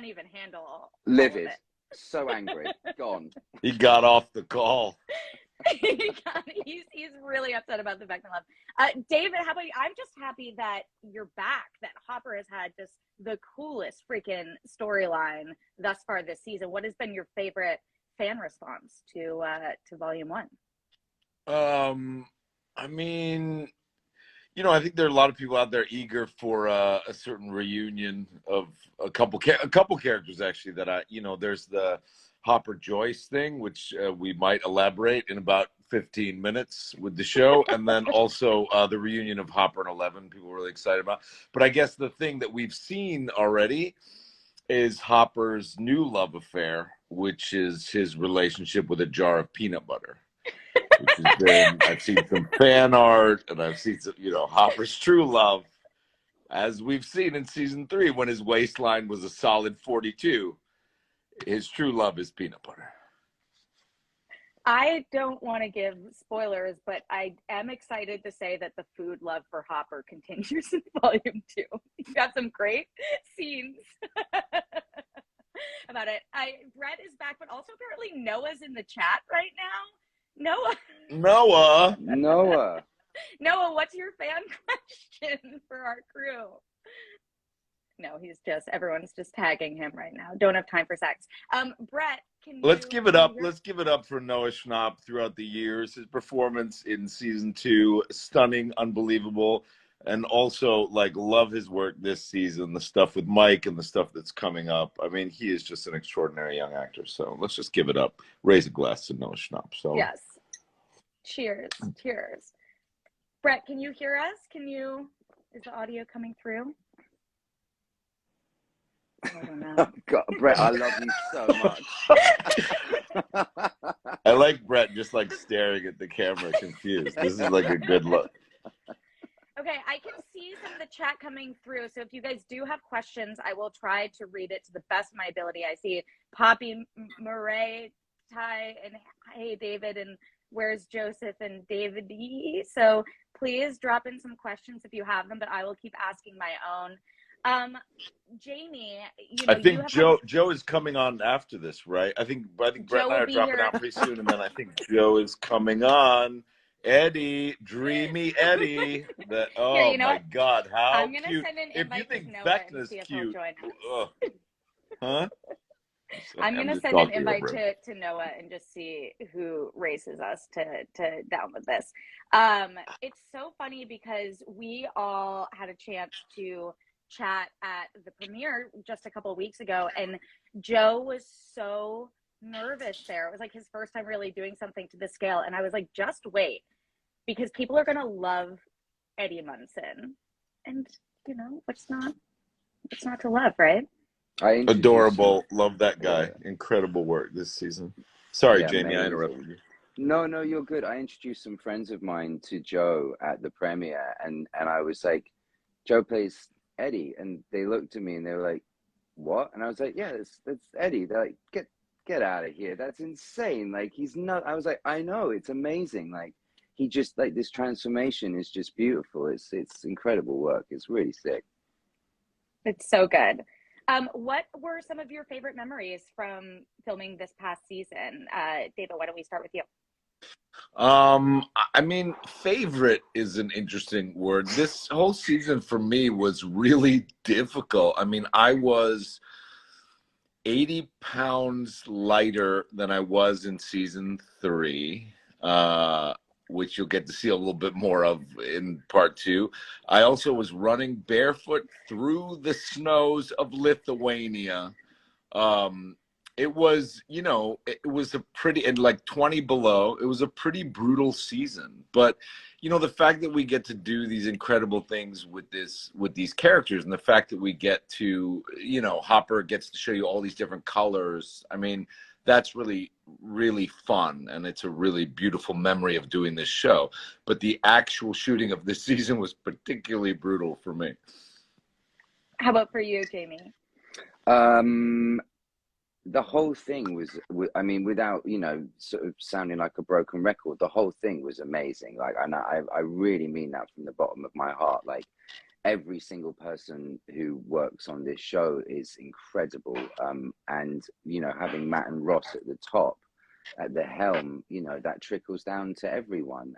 can't even handle all Livid. of it. So angry. Gone. He got off the call. He's really upset about the Beckman love. David, how about you? I'm just happy that you're back, that Hopper has had just the coolest freaking storyline thus far this season. What has been your favorite fan response to Volume 1? I mean, I think there are a lot of people out there eager for a certain reunion of a couple characters, actually, that there's the Hopper Joyce thing, which we might elaborate in about 15 minutes with the show. And then also the reunion of Hopper and Eleven, people are really excited about. But I guess the thing that we've seen already is Hopper's new love affair, which is his relationship with a jar of peanut butter. Which has been, I've seen some fan art, and I've seen some, Hopper's true love, as we've seen in season 3, when his waistline was a solid 42. His true love is peanut butter. I don't want to give spoilers, but I am excited to say that the food love for Hopper continues in Volume 2. You've got some great scenes about it. Brett is back, but also apparently Noah's in the chat right now. Noah, what's your fan question for our crew? No, everyone's just tagging him right now. Don't have time for sex. Brett, let's give it up. Let's give it up for Noah Schnapp throughout the years. His performance in season 2, stunning, unbelievable. And also, love his work this season, the stuff with Mike and the stuff that's coming up. I mean, he is just an extraordinary young actor. So let's just give it up. Raise a glass to Noah Schnapp. So yes. Cheers. Brett, can you hear us? Is the audio coming through? I don't know. God, Brett, I love you so much. I like Brett just staring at the camera confused. This is a good look. Okay, I can see some of the chat coming through. So if you guys do have questions, I will try to read it to the best of my ability. I see Poppy, Murray, Ty, and hey, David, and where's Joseph and David E. So please drop in some questions if you have them, but I will keep asking my own. Jamie, I think Joe is coming on after this, right? I think Brett and I are dropping out pretty soon, and then I think Joe is coming on. Eddie, dreamy Eddie. My God, how I'm gonna cute! Send an If invite you think to Noah Vecna's and cute, huh? I'm gonna send an invite to Noah and just see who races us to download this. It's so funny because we all had a chance to chat at the premiere just a couple of weeks ago, and Joe was so nervous there. It was his first time really doing something to this scale, and I was like, just wait, because people are gonna love Eddie Munson, and what's not to love, right? Adorable. Love that guy. Yeah. Incredible work this season. Sorry, Jamie, I interrupted you. No, you're good. I introduced some friends of mine to Joe at the premiere, and I was like, Joe plays Eddie, and they looked at me and they were like, what? And I was like, yeah, that's Eddie. They're like, get out of here. That's insane. He's not. I was like, I know, it's amazing. He just this transformation is just beautiful. It's incredible work. It's really sick. It's so good. What were some of your favorite memories from filming this past season? David, why don't we start with you? I mean, favorite is an interesting word. This whole season for me was really difficult. I mean, I was 80 pounds lighter than I was in season 3, which you'll get to see a little bit more of in part 2. I also was running barefoot through the snows of Lithuania. It was, it was a pretty, and 20 below, it was a pretty brutal season. But, the fact that we get to do these incredible things with these characters, and the fact that we get to, Hopper gets to show you all these different colors. I mean, that's really, really fun. And it's a really beautiful memory of doing this show. But the actual shooting of this season was particularly brutal for me. How about for you, Jamie? The whole thing was, I mean, without, sort of sounding like a broken record, the whole thing was amazing. And I really mean that from the bottom of my heart. every single person who works on this show is incredible. And, you know, having Matt and Ross at the top, at the helm, you know, that trickles down to everyone.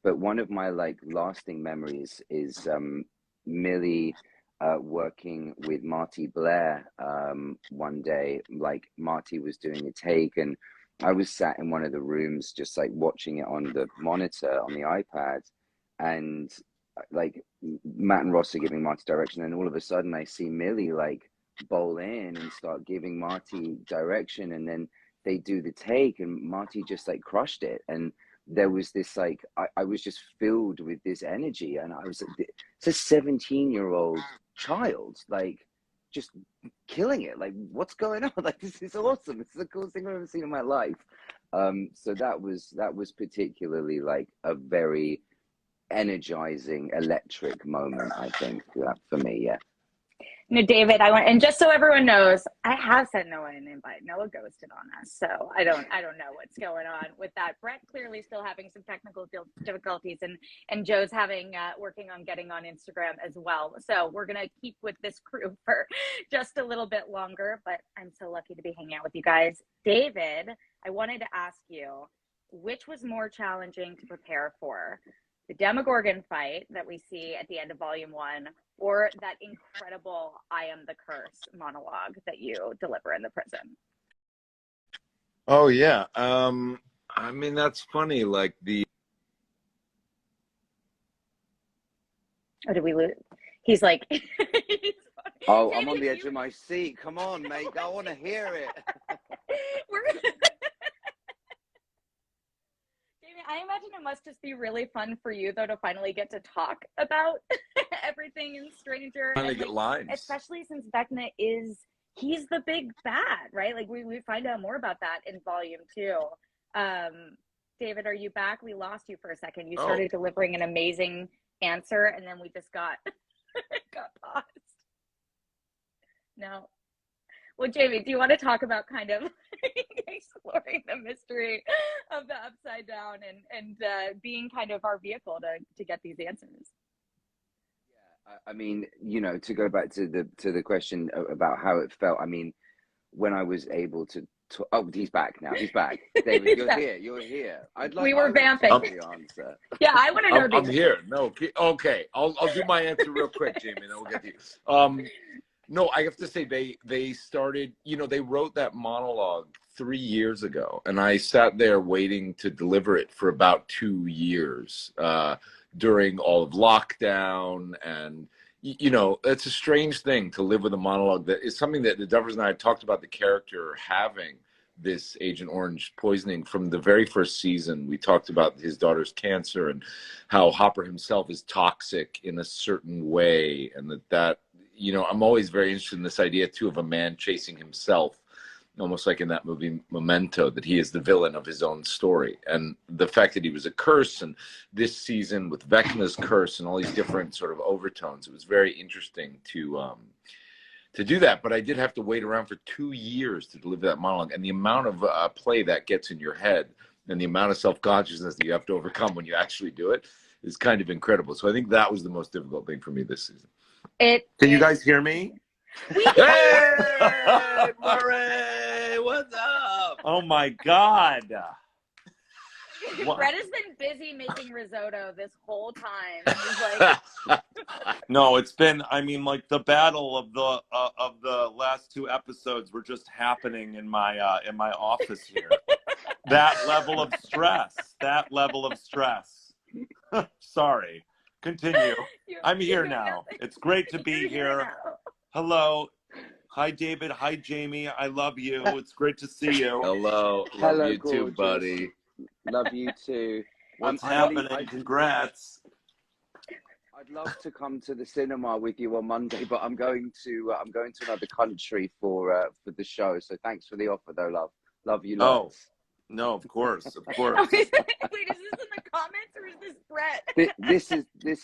But one of my like lasting memories is Millie working with Marty Blair one day. Like Marty was doing a take, and I was sat in one of the rooms just like watching it on the monitor on the iPad, and like Matt and Ross are giving Marty direction, and all of a sudden I see Millie like bowl in and start giving Marty direction, and then they do the take, and Marty just like crushed it. And there was this like I was just filled with this energy, and I was like, it's a 17-year-old child like just killing it. Like, what's going on? Like, this is awesome. This is the coolest thing I've ever seen in my life. So that was particularly like a very energizing, electric moment, I think, for me. Yeah. No, David, and just so everyone knows, I have sent Noah an invite. Noah ghosted on us, so I don't know what's going on with that. Brett clearly still having some technical difficulties, and Joe's working on getting on Instagram as well. So we're gonna keep with this crew for just a little bit longer, but I'm so lucky to be hanging out with you guys. David, I wanted to ask you, which was more challenging to prepare for? The Demogorgon fight that we see at the end of Volume 1, or that incredible "I am the curse" monologue that you deliver in the prison? Oh yeah, I mean, that's funny. Like Oh, did we lose? He's like, oh, I'm on the edge of my seat. Come on, mate. I want to hear it. I imagine it must just be really fun for you, though, to finally get to talk about everything in Stranger. Finally get lines. Especially since Vecna he's the big bad, right? Like, we find out more about that in Volume 2. David, are you back? We lost you for a second. You started delivering an amazing answer, and then we just got paused. No. Well, Jamie, do you want to talk about kind of exploring the mystery of the Upside Down and being kind of our vehicle to get these answers? Yeah, I mean, you know, to go back to the question about how it felt. I mean, when I was able to oh, he's back now. He's back. David, you're here. We were vamping. The answer. Yeah, I want to know. I'm here. No, okay. I'll do my answer real quick, Jamie, and then we'll get to you. No, I have to say they started, you know, they wrote that monologue 3 years ago, and I sat there waiting to deliver it for about 2 years during all of lockdown. And, you know, it's a strange thing to live with a monologue that is something that the Duffers and I had talked about, the character having this Agent Orange poisoning from the very first season. We talked about his daughter's cancer and how Hopper himself is toxic in a certain way, and that you know, I'm always very interested in this idea too of a man chasing himself, almost like in that movie Memento, that he is the villain of his own story. And the fact that he was a curse, and this season with Vecna's curse and all these different sort of overtones, it was very interesting to do that. But I did have to wait around for 2 years to deliver that monologue, and the amount of play that gets in your head and the amount of self-consciousness that you have to overcome when you actually do it is kind of incredible. So I think that was the most difficult thing for me this season. Can you guys hear me? Hey, Murray, what's up? Oh my God. Brett has been busy making risotto this whole time. He's like... No, it's been, I mean, like the battle of the last 2 episodes were just happening in my office here. That level of stress. Sorry. Continue. I'm here now. It's great to be here. Hello. Hi, David. Hi, Jamie. I love you. It's great to see you. Hello. Hello, Love you gorgeous. too, buddy. Love you too. What's happening? Congrats. I'd love to come to the cinema with you on Monday, but I'm going to another country for the show. So thanks for the offer, though, love. Love you, lots. Oh. No, of course. Wait, is this in the comments or is this Brett? This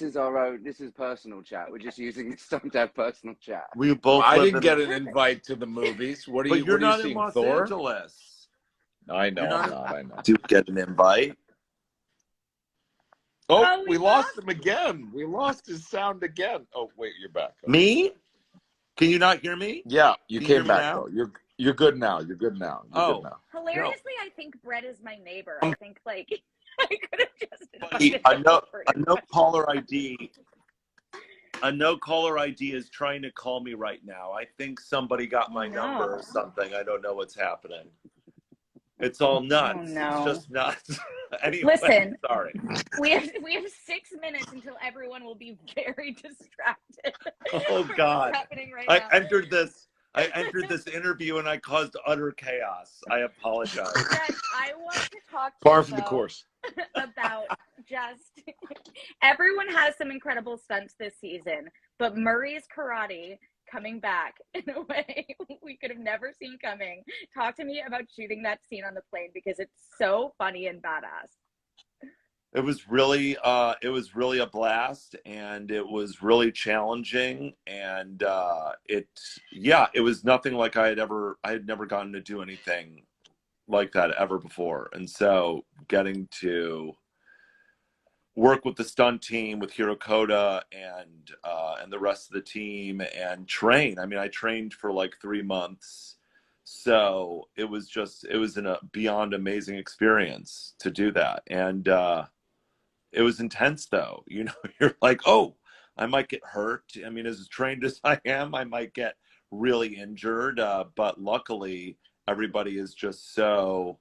is our own. This is personal chat. We're just using this time to have personal chat. We both. I didn't get an invite to the movies. What are you? But you're not in Los Thor? Angeles. I know. I know. Do get an invite. Oh, we lost him again. We lost his sound again. Oh, wait, you're back. Okay. Me? Can you not hear me? Yeah, you came back though. You're good now. You're good now. Good now. Hilariously, I think Brett is my neighbor. I think like I could have just a no caller ID. A no caller ID is trying to call me right now. I think somebody got my number or something. I don't know what's happening. It's all nuts. Oh, no. It's just nuts. Anyway, listen, sorry. We have 6 minutes until everyone will be very distracted. Oh God! Happening right I now. entered this interview and I caused utter chaos. I apologize. Brett, I want to talk to Par for the course about just everyone has some incredible stunts this season, but Murray's karate coming back in a way we could have never seen coming. Talk to me about shooting that scene on the plane because it's so funny and badass. It was really a blast, and it was really challenging, and it was nothing like I had never gotten to do anything like that ever before. And so getting to work with the stunt team, with Hirokota and the rest of the team, and train. I mean, I trained for like 3 months, so it was a beyond amazing experience to do that. And it was intense, though. You know, you're like, oh, I might get hurt. I mean, as trained as I am, I might get really injured. But luckily, everybody is just so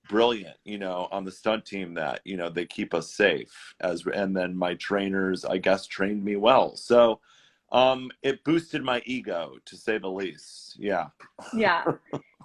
brilliant, you know, on the stunt team that, you know, they keep us safe. And then my trainers, I guess, trained me well. So it boosted my ego, to say the least. Yeah. Yeah.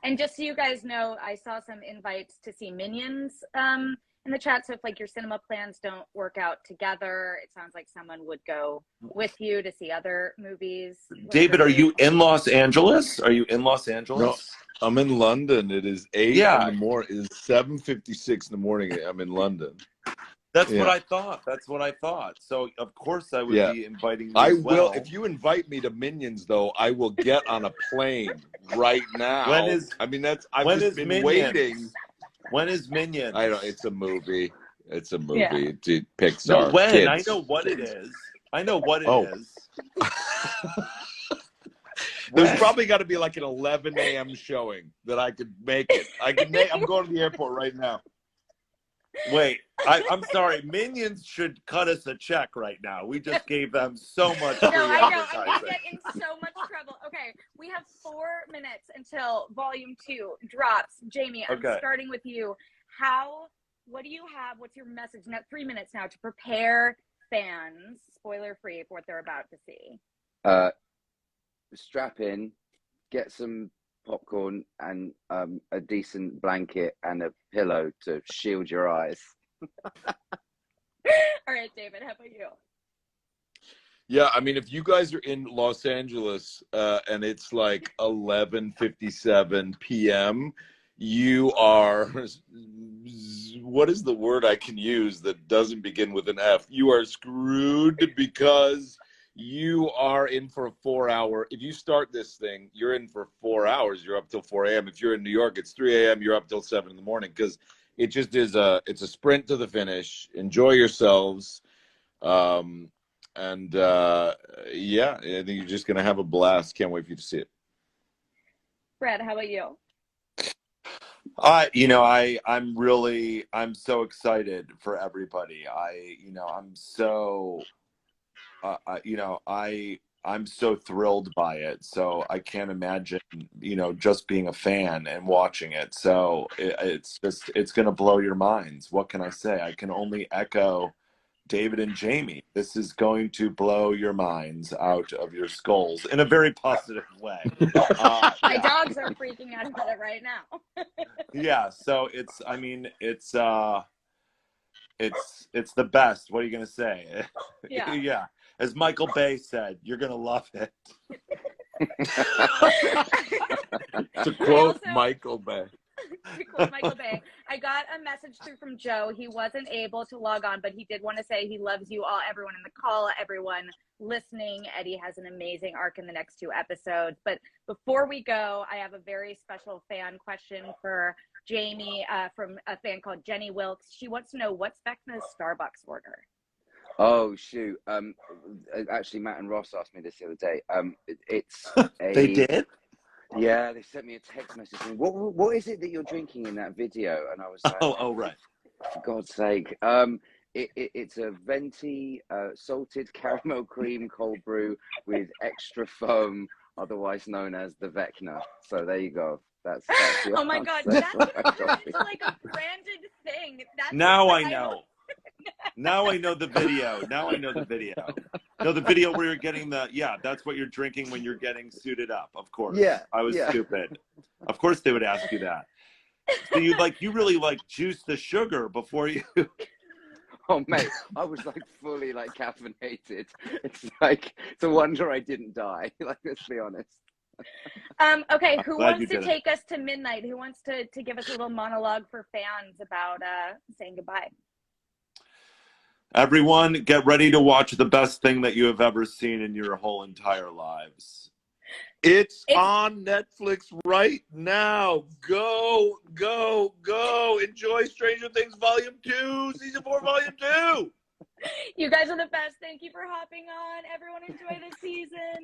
And just so you guys know, I saw some invites to see Minions in the chat. So if like your cinema plans don't work out together, it sounds like someone would go with you to see other movies. David, are you in Los Angeles? Are you in Los Angeles? No, I'm in London. It is 8 in the morning. It is 7:56 in the morning. I'm in London. That's what I thought. So of course I would be inviting you as well. Will. If you invite me to Minions, though, I will get on a plane right now. I've just been Minions? waiting. When is Minions? I don't. It's a movie. It's a movie. Yeah. It's Pixar. No, when? Kids. I know what it is. There's probably got to be like an 11 a.m. showing that I could make it. I'm going to the airport right now. Wait, I'm sorry. Minions should cut us a check right now. We just gave them so much free I know. advertising. I'm going to get in so much trouble. Okay, we have 4 minutes until Volume 2 drops. Jamie, I'm starting with you. What do you have? What's your message? Now, 3 minutes now to prepare fans, spoiler-free, for what they're about to see. Strap in, get some popcorn and a decent blanket and a pillow to shield your eyes. All right, David, how about you? Yeah, I mean, if you guys are in Los Angeles and it's like 11:57 p.m., you are, what is the word I can use that doesn't begin with an F? You are screwed because you are in for a 4-hour. If you start this thing, you're in for 4 hours. You're up till 4 a.m. If you're in New York, it's 3 a.m. You're up till 7 in the morning because it just is it's a sprint to the finish. Enjoy yourselves. I think you're just going to have a blast. Can't wait for you to see it. Brad, how about you? I'm so excited for everybody. I'm so thrilled by it. So I can't imagine, just being a fan and watching it. So it's going to blow your minds. What can I say? I can only echo David and Jamie. This is going to blow your minds out of your skulls in a very positive way. My dogs are freaking out about it right now. Yeah. So it's the best. What are you going to say? Yeah. Yeah. As Michael Bay said, you're going to love it. To quote Michael Bay. To quote Michael Bay. I got a message through from Joe. He wasn't able to log on, but he did want to say he loves you all, everyone in the call, everyone listening. Eddie has an amazing arc in the next 2 episodes. But before we go, I have a very special fan question for Jamie from a fan called Jenny Wilkes. She wants to know, what's Vecna's Starbucks order? Oh shoot! Actually, Matt and Ross asked me this the other day. It's They did? Yeah, they sent me a text message saying, "What is it that you're drinking in that video?" And I was like, "Oh, right, for God's sake!" It's a venti salted caramel cream cold brew with extra foam, otherwise known as the Vecna. So there you go. That's the oh my God, that's like a branded thing. Now I know. Now I know the video. Now I know the video. No, the video where you're getting that's what you're drinking when you're getting suited up, of course. Yeah. I was stupid. Of course they would ask you that. So you really juice the sugar before you. Oh mate, I was fully caffeinated. It's it's a wonder I didn't die. Let's be honest. Okay, who wants to take us to midnight? Who wants to give us a little monologue for fans about saying goodbye? Everyone, get ready to watch the best thing that you have ever seen in your whole entire lives. It's on Netflix right now. Go, go, go. Enjoy Stranger Things Volume 2, Season 4, Volume 2. You guys are the best. Thank you for hopping on. Everyone enjoy the season.